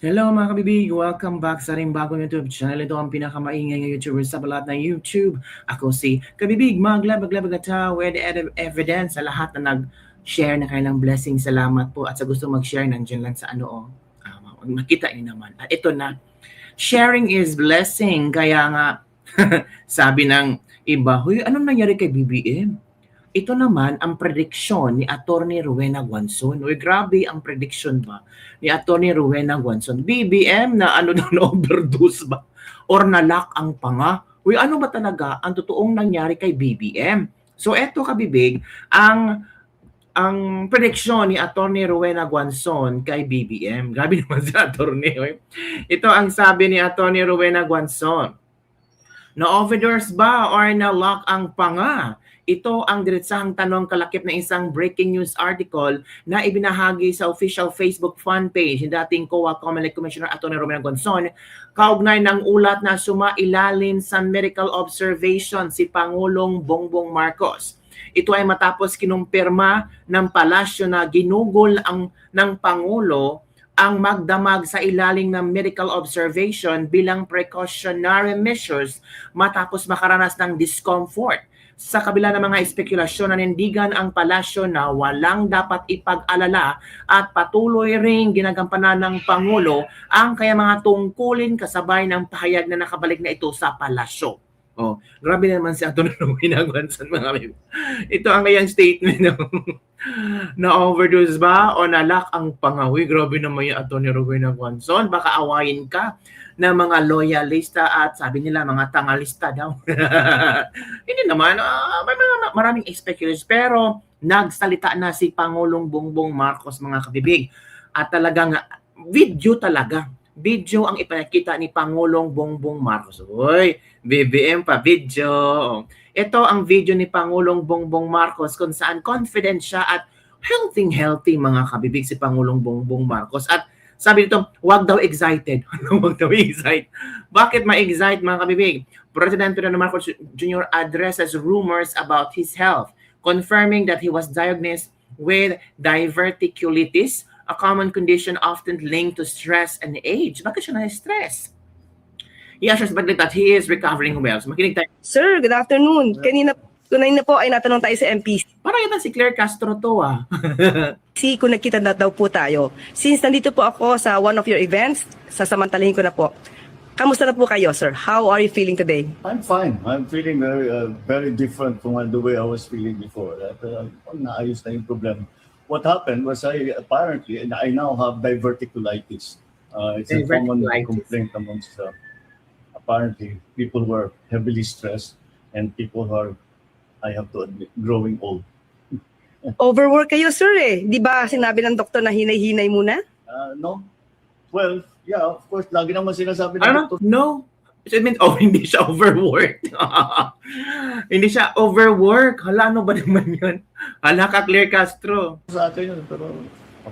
Hello mga kabibig! Welcome back sa ring bagong YouTube channel. Ito ang pinakamaingay ng YouTuber sa balat ng YouTube. Ako si Kabibig, maglabag-labag at with evidence sa lahat na nag-share na kanilang blessing. Salamat po. At sa gusto mag-share, nandiyan lang sa makita niyo naman. At ito na, sharing is blessing. Kaya nga, sabi ng iba, huy, anong nangyari kay BBM? Ito naman ang prediction ni Attorney Rowena Guanzon. Uy, grabe ang prediction ba ni Attorney Rowena Guanzon. BBM na na-overdose ba? Or na-lock ang panga? Uy, ano ba talaga ang totoong nangyari kay BBM? So eto kabibig, ang prediction ni Attorney Rowena Guanzon kay BBM. Grabe naman si Attorney. Ito ang sabi ni Attorney Rowena Guanzon. Na-overdose ba or na-lock ang panga? Ito ang diretsahang tanong kalakip na isang breaking news article na ibinahagi sa official Facebook fan page ni dating COA Comelec Commissioner Atty. Rowena Guanzon kaugnay ng ulat na sumailalim sa medical observation si Pangulong Bongbong Marcos. Ito ay matapos kinumpirma ng palasyo na ginugol ng Pangulo ang magdamag sa ilalim ng medical observation bilang precautionary measures matapos makaranas ng discomfort. Sa kabila ng mga espekulasyon, nanindigan ang palasyo na walang dapat ipag-alala at patuloy ring ginagampanan ng Pangulo ang kaya mga tungkulin kasabay ng pahayag na nakabalik na ito sa palasyo. Oh, grabe naman si Atty. Rowena Guanzon mga amigo. Ito ang kayang statement na overdose ba o nalak ang pangawi. Grabe naman yung Atty. Rowena Guanzon. Baka awayin ka ng mga loyalista at sabi nila mga tangalista daw. Hindi naman, may mga maraming speculation pero nagsalita na si Pangulong Bongbong Marcos mga kabibig. At talagang video ang ipinakita ni Pangulong Bongbong Marcos. Uy, BBM pa video. Ito ang video ni Pangulong Bongbong Marcos kung saan confident siya at healthy mga kabibig si Pangulong Bongbong Marcos. At sabi nito, wag daw excited. Wag daw excited. Bakit ma-excite mga kabibig? President Ferdinand Marcos Jr. addresses rumors about his health, confirming that he was diagnosed with diverticulitis, a common condition often linked to stress and age. Bakit siya na-stress? He assures that he is recovering well. So makinig tayo. Sir, good afternoon. Kanina po ay natanong tayo sa MPC. Parang yata si Claire Castro to Kung nagkita na daw po tayo. Since nandito po ako sa one of your events, sasamantalahin ko na po. Kamusta na po kayo, sir? How are you feeling today? I'm fine. I'm feeling very different from the way I was feeling before. Naayos na yung problem. What happened was I now have diverticulitis. It's a common complaint amongst apparently people who are heavily stressed and people who are, I have to admit, growing old. Overwork kayo, sir eh. Di ba sinabi ng doktor na hinay-hinay muna? No. Well, yeah, of course, lagi naman sinasabi ng doktor. No. So it means, hindi siya overworked. Hindi siya overwork. Hala, ano ba naman yun? Hala ka, Claire Castro. Sa akin yun, pero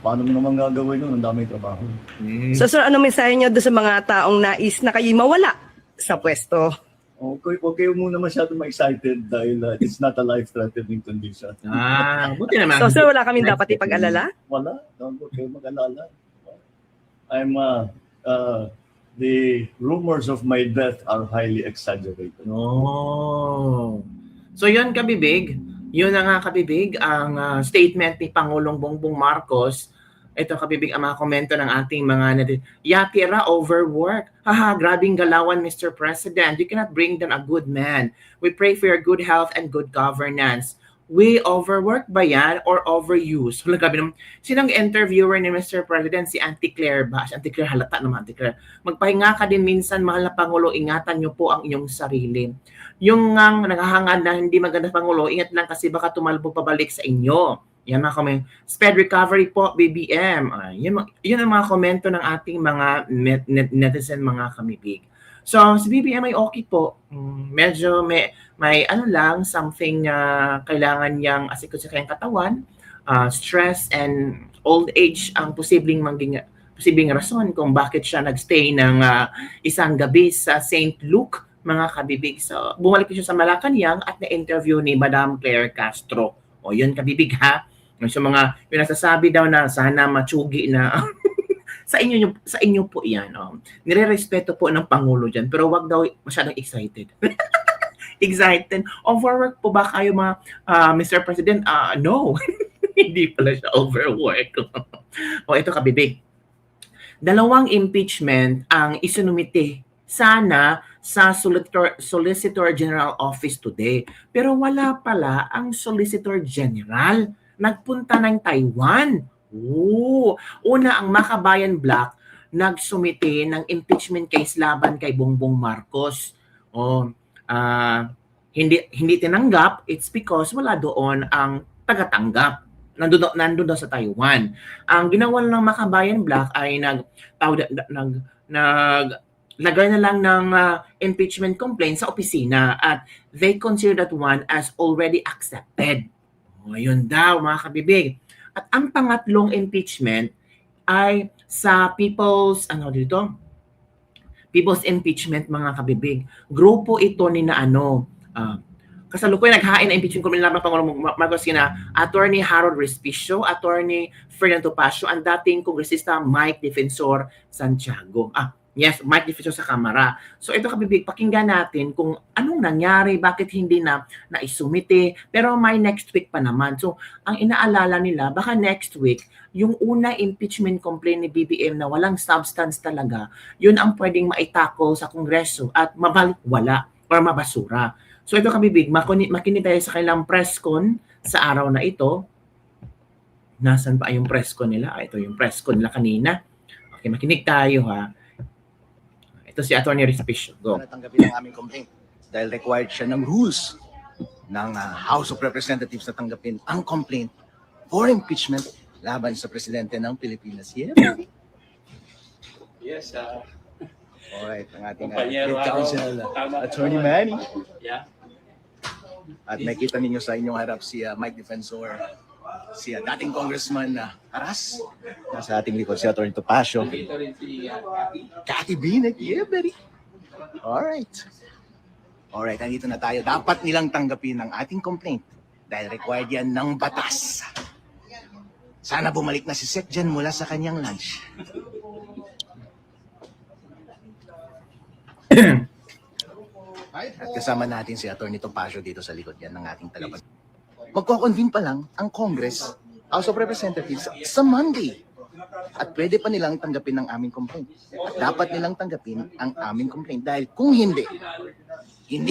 paano mo naman gagawin yun? Ang daming trabaho. So, sir, ano mensahe niyo doon sa mga taong nais na kayo mawala sa pwesto? Okay, huwag kayo muna masyado ma-excited dahil it's not a life-threatening condition. Buti naman. So, sir, wala kaming dapat ipag-alala? Wala. Huwag kayo mag-alala. The rumors of my death are highly exaggerated. Oh. So yun kabibig, yun na nga kabibig ang statement ni Pangulong Bongbong Marcos. Ito kabibig ang mga komento ng ating mga yatira overwork. Haha, grabing galawan Mr. President. You cannot bring down a good man. We pray for your good health and good governance. We overwork ba yan or overuse? Wala gabi naman. Sinong interviewer ni Mr. President? Si Auntie Claire ba? Si Auntie Claire, halata naman Auntie Claire. Magpahinga ka din minsan, mahal na Pangulo, ingatan nyo po ang inyong sarili. Yung naghahangad na hindi maganda Pangulo, ingat lang kasi baka tumalbo pabalik sa inyo. Yan mga komento. Speed recovery po, BBM. Yun ang mga komento ng ating mga netizen, mga kamibig. So, si BBM ay okay po. Medyo may something na kailangan niyang asikot sa kanyang katawan. Stress and old age ang posibleng rason kung bakit siya nagstay ng isang gabi sa St. Luke, mga kabibig. So, bumalik siya sa Malacanang at na-interview ni Madam Claire Castro. O, yun kabibig ha. So, yung nasasabi daw na sana matsugi na Sa inyo po 'yan. Nirerespeto po ng pangulo diyan, pero wag daw masyadong excited. Excited. Overwork po ba kayo mga Mr. President? No. Hindi pala siya overwork. O ito kabibig. 2 impeachment ang isinumite sana sa Solicitor General Office today. Pero wala pala ang Solicitor General. Nagpunta ng Taiwan. Una ang Makabayan Block nagsumite ng impeachment case laban kay Bongbong Marcos. Hindi tinanggap, it's because wala doon ang tagatanggap. Nandun daw sa Taiwan. Ang ginawa ng Makabayan Block ay naglagay na lang ng impeachment complaint sa opisina at they consider that one as already accepted. Yun daw mga kabibig. At ang pangatlong impeachment ay sa People's Impeachment mga kabibig. Grupo ito ni kasalukuyan naghain na impeachment complaint laban Pangulong Marcos kina Attorney Harold Respicio, Attorney Fernando Topacio, ang dating kongresista Mike Defensor Santiago. Mike Defensor sa Kamara. So ito kabibig, pakinggan natin kung anong nangyari, bakit hindi na naisumite, pero may next week pa naman. So ang inaalala nila, baka next week, yung una impeachment complaint ni BBM na walang substance talaga, yun ang pwedeng maitako sa Kongreso at mabalik wala or mabasura. So ito kabibig, makinig tayo sa kailang press con sa araw na ito. Nasaan pa yung press con nila? Ito yung press con nila kanina. Okay, makinig tayo ha. Ito si Attorney Respicio. Go. Natanggapin ang aming complaint dahil required siya ng rules ng House of Representatives na tanggapin ang complaint for impeachment laban sa Presidente ng Pilipinas. Yes, Alright, ang ating Kumpanyero, Head Counsel, Attorney Manny. yeah. At nakita ninyo sa inyong harap si Mike Defensor, si dating Congressman Aras, nasa ating likod si Attorney Topacio. Dito rin si Cathy Binek, buddy. Alright, andito na tayo. Dapat nilang tanggapin ang ating complaint dahil required yan ng batas. Sana bumalik na si Sec dyan mula sa kanyang lunch. At kasama natin si Attorney Topacio dito sa likod yan ng ating tagapag. Magko-convene pa lang ang Congress, House of Representatives sa Monday. At pwede pa nilang tanggapin ang aming complaint. At dapat nilang tanggapin ang aming complaint dahil kung hindi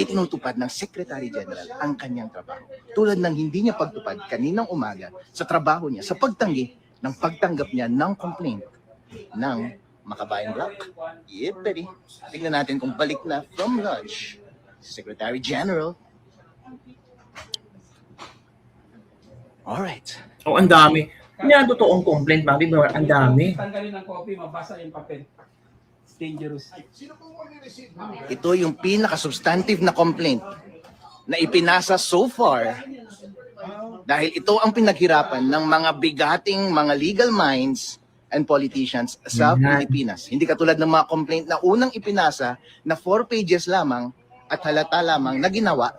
tinutupad ng Secretary General ang kanyang trabaho. Tulad ng hindi niya pagtupad kaninang umaga sa trabaho niya, sa pagtanggap niya ng complaint ng Makabayan Block. Buddy. Tingnan natin kung balik na from lunch Secretary General. Alright. Ang dami. Hindi na totoong complaint, Mabig. Ang dami. Tanggalin ng copy, mabasa yung papel. It's dangerous. Ito yung pinaka-substantive na complaint na ipinasa so far dahil ito ang pinaghirapan ng mga bigating mga legal minds and politicians sa Pilipinas. Hindi katulad ng mga complaint na unang ipinasa na 4 pages lamang at halata lamang na ginawa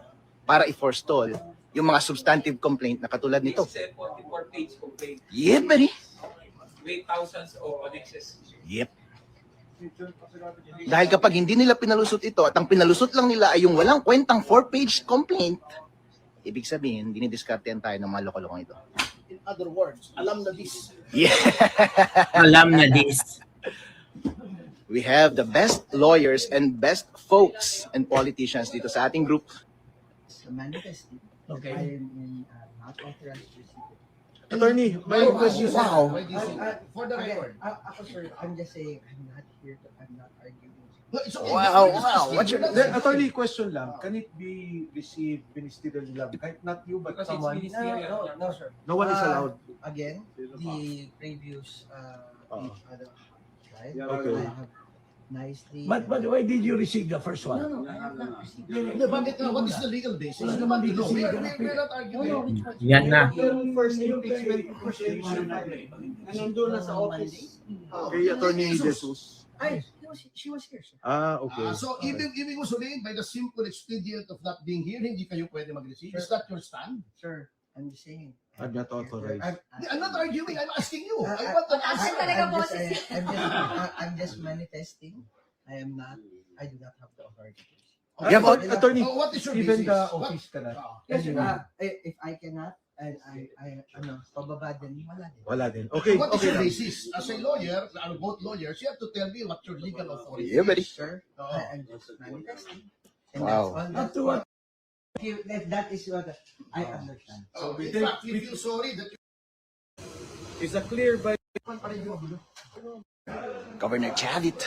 para i-forestall yung mga substantive complaint na katulad nito. 44-page complaint. Buddy. With thousands of annexes. Dahil kapag hindi nila pinalusot ito at ang pinalusot lang nila ay yung walang kwentang 4-page complaint, ibig sabihin, dinidiskartehan tayo ng mga loko-lokong ito. In other words, alam na this. Alam na this. We have the best lawyers and best folks and politicians dito sa ating group. The manifesting. Okay. I am not authorized to receive it. Attorney, may question. Wow. For the record. Ako sir, I'm just saying, I'm not here to, I'm not arguing. No, it's okay. Wow. What's your... Then, attorney, question lang. Can it be received ministerially lang? Kahit not you, but Because it's someone? ministerial. No, sir. No one is allowed. Again, the previous page, right? Okay. I have nicely. But why did you receive the first one? No, I have not received. Hindi, bakit nga? What is the legal basis? Ano naman dito? We're not arguing. Yan na. Yung first impeachment Nandun na sa office. Kay Attorney Jesus. Ay, she was here, sir. Okay. So, ibig mo sabihin, by the simple expedient of not being here, hindi kayo pwede mag-receive? Is that your stand? Sir, I'm just saying, I'm not authorized. I'm not arguing, I'm asking you. I I- want an I- answer. I'm just manifesting. I do not have the authority. Yeah, but- Attorney, What is your even basis? the What? office ka na. Yes, if I cannot, and pababa din, wala din. Wala din. Okay, What is okay your lang. basis? As a lawyer, both lawyers, you have to tell me what your legal authority Yeah, buddy. is. Sir, Oo. I'm just manifesting. And Wow. that's all. If that is what I understand. So, in fact, you feel sorry that Is a clear by Governor Chavit,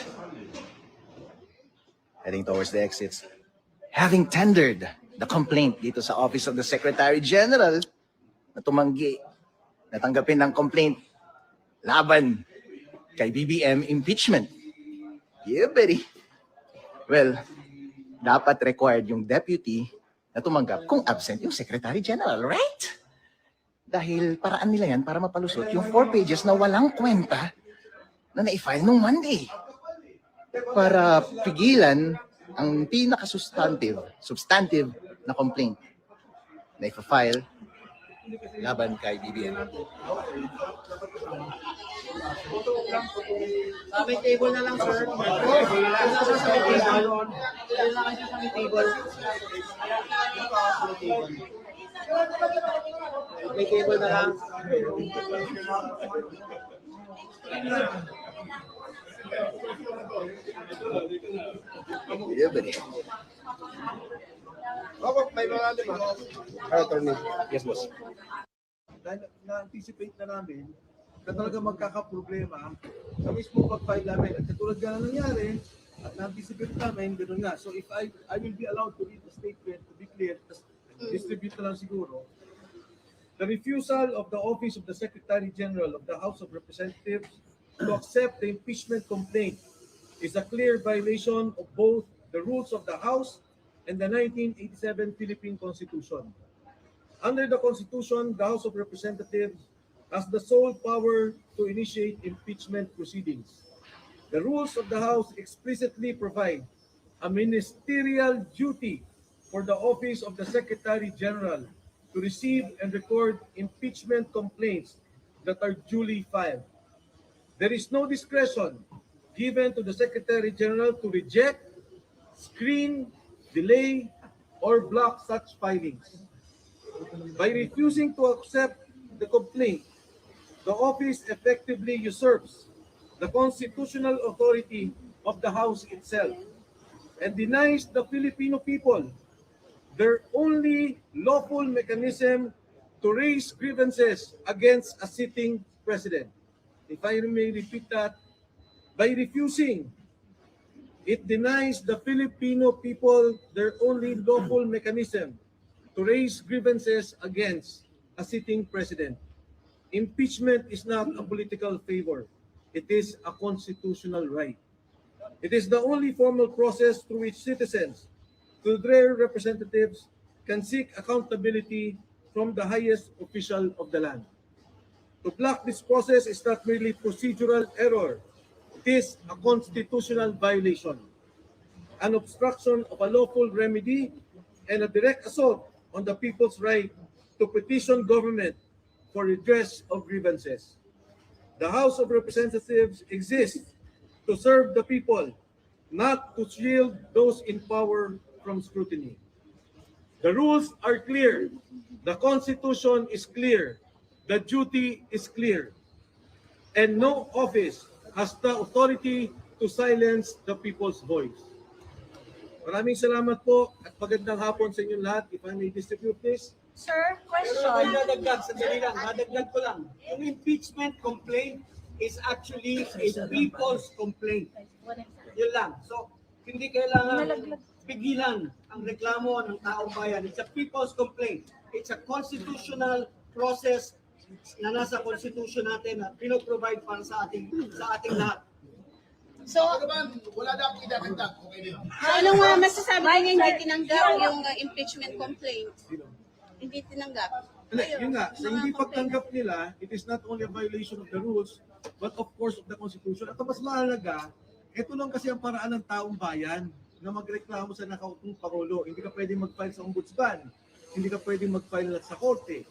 heading towards the exits, having tendered the complaint dito sa Office of the Secretary General na tumanggi, natanggapin ng complaint laban kay BBM impeachment. Yeah, buddy. Well, dapat required yung deputy na tumanggap kung absent yung Secretary General, right? Dahil paraan nila yan para mapalusot yung 4 pages na walang kwenta na na-file nung Monday. Para pigilan ang substantive na complaint na ipa-file laban kay BBM. May table na lang, sir. May table na lang. Yeah, buddy. may malalim Yes, boss. na-anticipate na namin na talaga magkakaproblema sa mismo pag-file namin. At katulad nga na nangyari, at na-anticipate namin, gano'n nga. So if I will be allowed to read the statement, to be clear, distribute na lang siguro. The refusal of the Office of the Secretary General of the House of Representatives to accept the impeachment complaint is a clear violation of both the rules of the House and the 1987 Philippine Constitution. Under the Constitution, the House of Representatives has the sole power to initiate impeachment proceedings. The rules of the House explicitly provide a ministerial duty for the Office of the Secretary General to receive and record impeachment complaints that are duly filed. There is no discretion given to the Secretary General to reject, screen, delay, or block such filings. By refusing to accept the complaint, the office effectively usurps the constitutional authority of the House itself and denies the Filipino people their only lawful mechanism to raise grievances against a sitting president. If I may repeat that, by refusing, it denies the Filipino people their only lawful mechanism to raise grievances against a sitting president. Impeachment is not a political favor. It is a constitutional right. It is the only formal process through which citizens, through their representatives, can seek accountability from the highest official of the land. To block this process is not merely procedural error. It is a constitutional violation, an obstruction of a lawful remedy, and a direct assault on the people's right to petition government for redress of grievances. The House of Representatives exists to serve the people, not to shield those in power from scrutiny. The rules are clear. The Constitution is clear. The duty is clear. And no office has the authority to silence the people's voice. Maraming salamat po at magandang hapon sa inyong lahat. If I may distribute this. Sir, question. Nadagdag, sandali lang, nadagdag ko lang. Yung impeachment complaint is actually a people's complaint. Yun lang. So, hindi kailangan pigilan ang reklamo ng taong bayan. It's a people's complaint. It's a constitutional process na nasa constitution natin at pinoprovide para sa ating lahat. So, wala na akong idadagdag. Okay din. ano nga masasabi niya hindi tinanggap yung impeachment complaint? Hindi tinanggap. Yun nga, sa hindi pagtanggap nila, it is not only a violation of the rules, but of course of the Constitution. At ang mas mahalaga, ito lang kasi ang paraan ng taong bayan na magreklamo sa nakautong Pangulo. Hindi ka pwedeng mag-file sa ombudsman. Hindi ka pwedeng mag-file sa korte.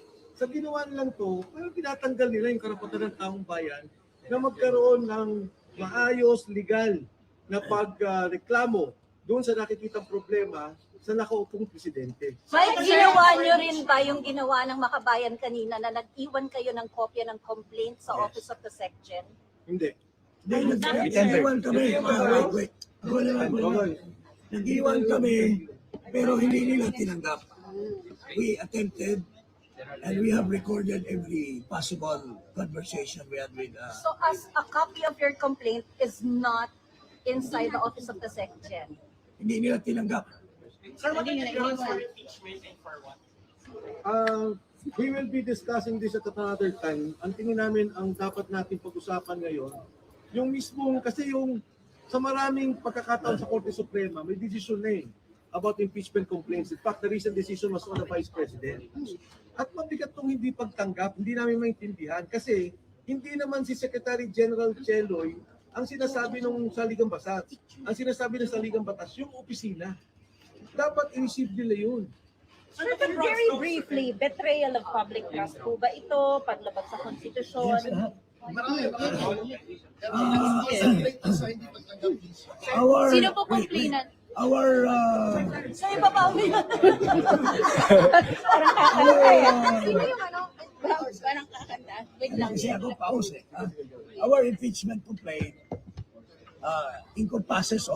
Sa ginawa nilang to, pero pinatanggal nila yung karapatan ng taong bayan na magkaroon ng maayos, legal na pagreklamo doon sa nakikitang problema sa nakaupong presidente. May ginawa nyo rin ba yung ginawa ng Makabayan kanina na nag-iwan kayo ng kopya ng complaint sa Office of the Section? Hindi. Nag-iwan kami. Wait. Nag-iwan kami, pero hindi nila tinanggap. We attempted, and we have recorded every possible conversation we had with So as a copy of your complaint is not inside the Office of the Section? hindi nila tinanggap. Sir, what are the grounds for impeachment and for what? We will be discussing this at another time. Ang tingin namin ang dapat natin pag-usapan ngayon, yung mismong, kasi yung sa maraming pagkakataon sa Korte Suprema, may decision na about impeachment complaints. In fact, the recent decision was on the Vice President. At mabigat itong hindi pagtanggap, hindi namin maintindihan kasi hindi naman si Secretary General Cheloy ang sinasabi ng Saligang Batas. Ang sinasabi ng Saligang Batas, yung opisina. Dapat i-receive nila yun. Sir, but very briefly, betrayal of public trust po ba ito? Paglabag sa konstitusyon? Sino po complainant? Our Sa iba pa Parang kakanta eh. Sino yung ano? Parang kakanta. Wait lang. kasi ako pause eh. Our impeachment complaint encompasses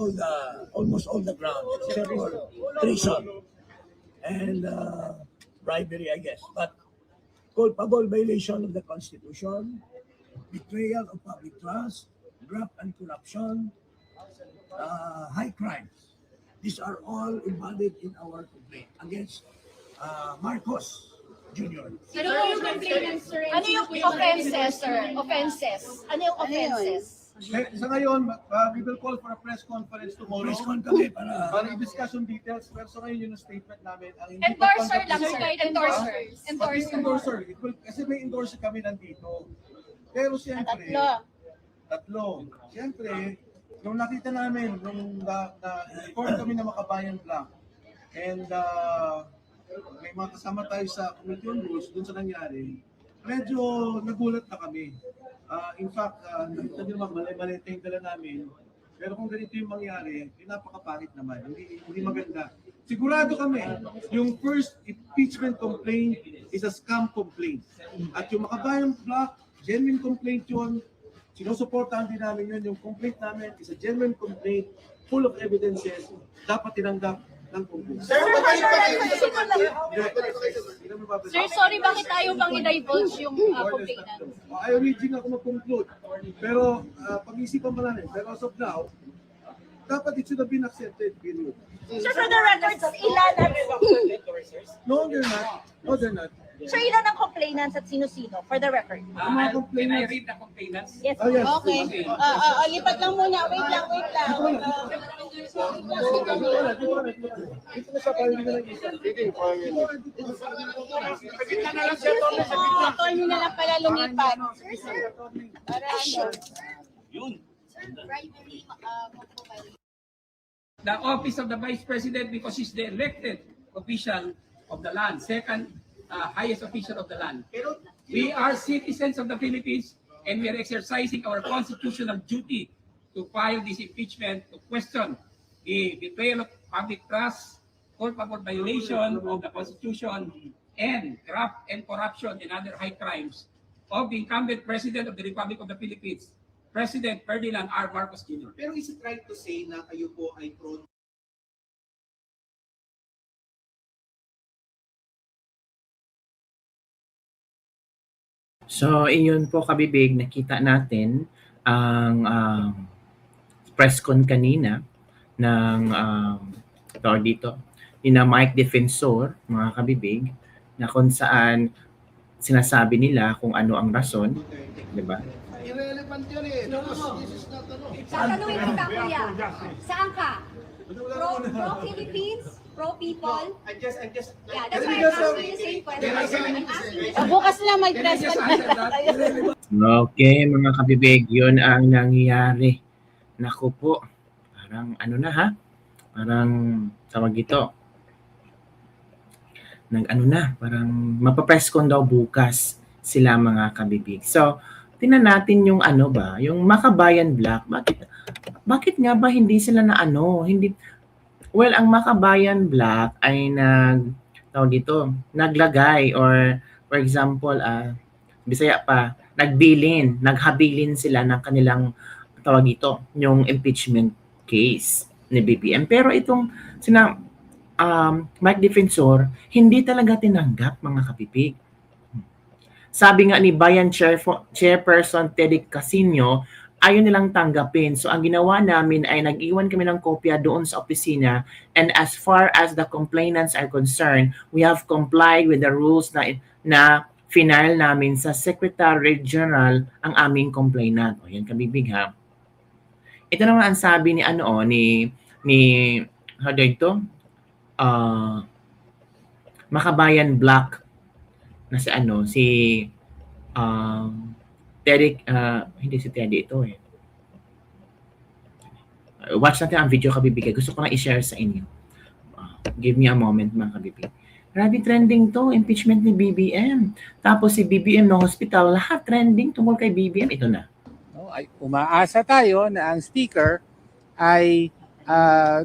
almost all the ground except for treason and bribery, I guess. But culpable violation of the Constitution, betrayal of public trust, graft and corruption, high crimes. These are all embodied in our complaint against Marcos Jr. Ano yung complainant, sir? Ano yung offenses, sir? Offenses. Ano yung offenses? Sa ngayon, we will call for a press conference tomorrow. Press con kami para i-discuss yung details. Pero sa ngayon, yun ang statement namin. Ang hindi Endorser pagtanggap- lang, sir. Endorser. Pati endorser. Kasi may endorser kami nandito. Pero siyempre, tatlo. Siyempre, nung nakita namin, nung na-record kami na Makabayan Black, and may mga kasama tayo sa Committee on Rules, dun sa nangyari, medyo nagulat na kami. In fact, nakita nyo naman, mali-mali yung dala namin. Pero kung ganito yung mangyari, napakapangit naman. Hindi maganda. Sigurado kami, yung first impeachment complaint is a scam complaint. At yung Makabayan Black, genuine complaint yun. Sinusuportahan din namin yun. Yung complaint namin is a genuine complaint, full of evidences, dapat tinanggap ng complaint. Sir, sorry, bakit tayo bang i-divulge yung complainant? Ayaw reaching ako mag-conclude. Pero pag-isipan pa namin. Pero as of now, dapat it should have been accepted. Period. Sir, for the records, ilan No, they're not. No, they're not. Sir, ilan ang complainants at sino-sino? For the record. Ang mga Can I complainants. read the complainants? Yes. Oh, yes. Okay. Lipat lang muna. Wait lang. Ito na siya, parang hindi na lang isa. Tol nyo na lang pala lumipat. Para ano? The office of the Vice President because he's the elected official of the land, second highest official of the land. We are citizens of the Philippines and we are exercising our constitutional duty to file this impeachment to question the betrayal of public trust, culpable violation of the Constitution, and graft and corruption and other high crimes of the incumbent President of the Republic of the Philippines, President Ferdinand R. Marcos Jr. Pero is it right to say na kayo po ay prone So, iyon po kabibig, nakita natin ang press con kanina ng tawag dito, ni na Mike Defensor, mga kabibig, na kung saan sinasabi nila kung ano ang rason, di ba? irrelevant yun eh. This is not ano. Tatanungin kita, kuya. Saan ka? Pro-Philippines? Pro-people? I just Yeah, that's why I'm asking the same question. Bukas na may press Can I just answer that? Okay, mga kabibig, yun ang nangyayari. Naku po, parang ano na ha? Parang tawag ito. parang mapapress con daw bukas sila mga kabibig. So, tingnan natin yung yung Makabayan Black. Bakit nga ba hindi sila ang Makabayan Black ay naglagay or for example, Bisaya pa, naghabilin sila ng kanilang yung impeachment case ni BBM. Pero itong Mike Defensor, hindi talaga tinanggap mga kapipig. Sabi nga ni Bayan Chairperson Teddy Casino, ayaw nilang tanggapin. So ang ginawa namin ay nag-iwan kami ng kopya doon sa opisina, and as far as the complainants are concerned, we have complied with the rules na final namin sa Secretary General ang aming complainant. O yan kabibig ha. Ito naman ang sabi ni Makabayan Black na si Teddy, hindi si Teddy ito eh. Watch natin ang video kabibig. Gusto ko lang i-share sa inyo. Give me a moment mga kabibig. Grabe trending to, impeachment ni BBM. Tapos si BBM na hospital, lahat trending tungkol kay BBM. Ito na. Ay umaasa tayo na ang speaker ay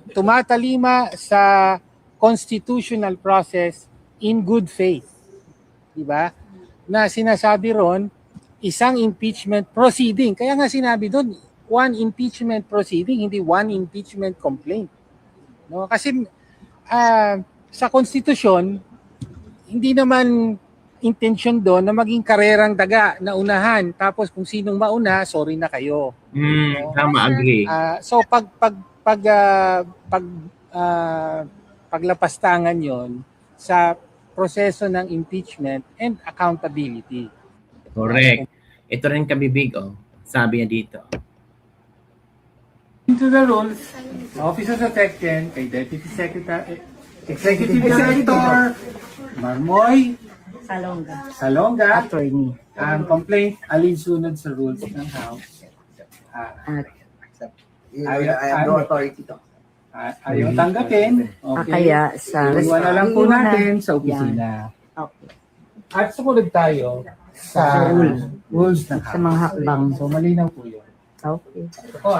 tumatalima sa constitutional process in good faith. Diba? Na sinasabi ron, isang impeachment proceeding. Kaya nga sinabi doon, one impeachment proceeding, hindi one impeachment complaint. No? Kasi sa konstitusyon, hindi naman intention doon na maging karerang daga na unahan. Tapos kung sinong mauna, sorry na kayo. No? Tama, agree. So paglapastangan yon sa proseso ng impeachment and accountability. Correct. Ito rin kabibig, sabi niya dito. Into the rules, Office of the Section, kay Deputy Secretary, Executive Director, Marmoy, Salonga, Attorney. ang complaint alinsunod sa rules ng House. I have no authority to. Ayaw tanggapin. Okay. Kaya sa Iwan na lang po natin sa opisina. Okay. At sumunod tayo sa rules ng House. Sa mga hakbang. So malinaw po yun. Okay. Ito po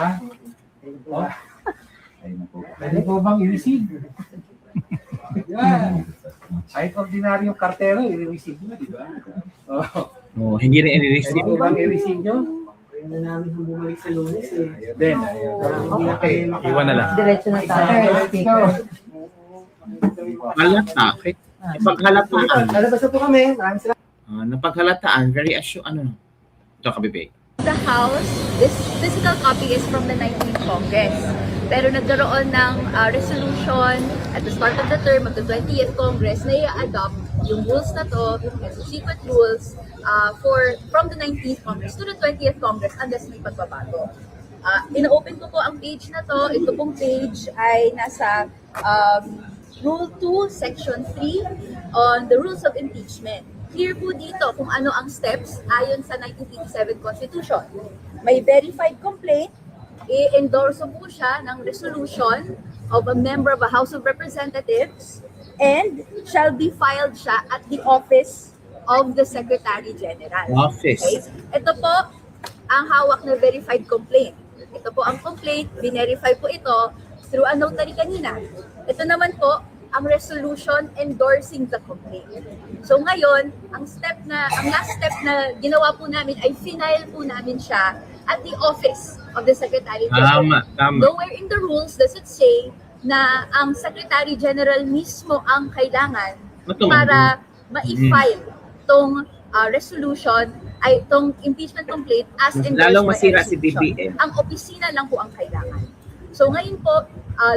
Pwede po bang i-receive? Yan. Kahit ordinaryong kartero, i-receive nyo, di ba? Hindi rin Pwede i-receive. po bang i-receive nyo? Then, okay. Iwan na lang. Diretso na tayo. Okay, let's go. Halata. Napaghalataan. Lalabas na po kami. Maraming salamat. Napaghalataan. Very ito kabibig. The House, this physical copy is from the 19th Congress. Pero nagkaroon ng resolution at the start of the term of the 20th Congress na i-adopt yung rules na to, yung subsequent rules from the 19th Congress to the 20th Congress unless may pagbabago. Ina-open ko po ang page na to. Ito pong page ay nasa Rule 2, Section 3 on the rules of impeachment. Clear po dito kung ano ang steps ayon sa 1987 Constitution. May verified complaint, i-endorso po siya ng resolution of a member of a House of Representatives and shall be filed siya at the office of the Secretary General. Office. Okay? Ito po ang hawak na verified complaint. Ito po ang complaint, binerify po ito through a notary kanina. Ito naman po ang resolution endorsing the complaint. So ngayon, ang last step na ginawa po namin ay final po namin siya at the office of the Secretary General. Tama. Nowhere in the rules does it say na ang Secretary General mismo ang kailangan para ma-file tong resolution ay tong impeachment complaint as endorsed Lalong by masira si execution. BBM. Ang opisina lang po ang kailangan. So ngayon po,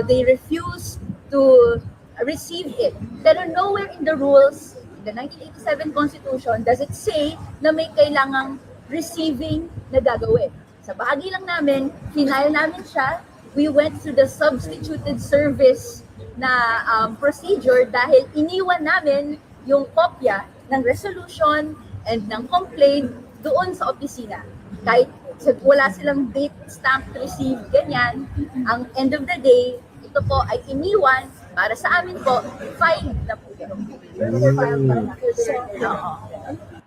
they refuse to receive it. Pero nowhere in the rules, the 1987 Constitution, does it say na may kailangang receiving na gagawin. Sa bahagi lang namin, final namin siya. We went through the substituted service na procedure dahil iniwan namin yung kopya ng resolution and ng complaint doon sa opisina. Kahit wala silang date stamp to receive, ganyan, ang end of the day, ito po ay iniwan para sa amin po, file na po yun.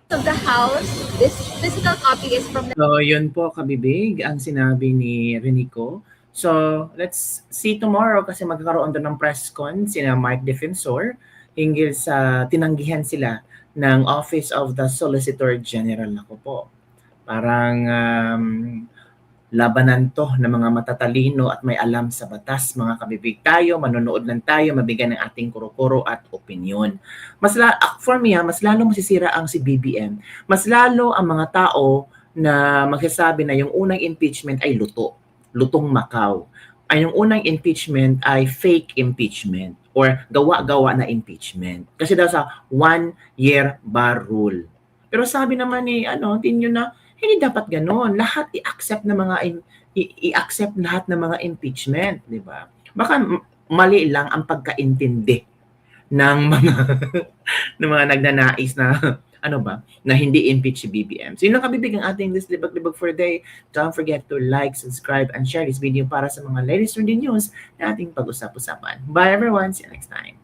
Of the House, this physical copy is from the So, yun po, kabibig, ang sinabi ni Renico. So, let's see tomorrow kasi magkakaroon doon ng press con sina Mike Defensor hinggil sa tinanggihan sila ng Office of the Solicitor General. Ako po. Parang labanan to ng mga matatalino at may alam sa batas. Mga kabibig tayo, manonood lang tayo, mabigyan ng ating kuro-kuro at opinion. For me, mas lalo masisira ang si BBM. Mas lalo ang mga tao na magsasabi na yung unang impeachment ay lutong Macau. Ay yung unang impeachment ay fake impeachment or gawa-gawa na impeachment. Kasi daw sa 1-year bar rule. Pero sabi naman ni Tinyo na hindi dapat ganoon. Lahat i-accept lahat ng mga impeachment, di ba? Baka mali lang ang pagkaintindi ng mga nagnanais na na hindi impeach si BBM. So yun lang kabibig ang ating This Libag-Libag for the day. Don't forget to like, subscribe, and share this video para sa mga latest trending news na ating pag-usap-usapan. Bye everyone! See you next time!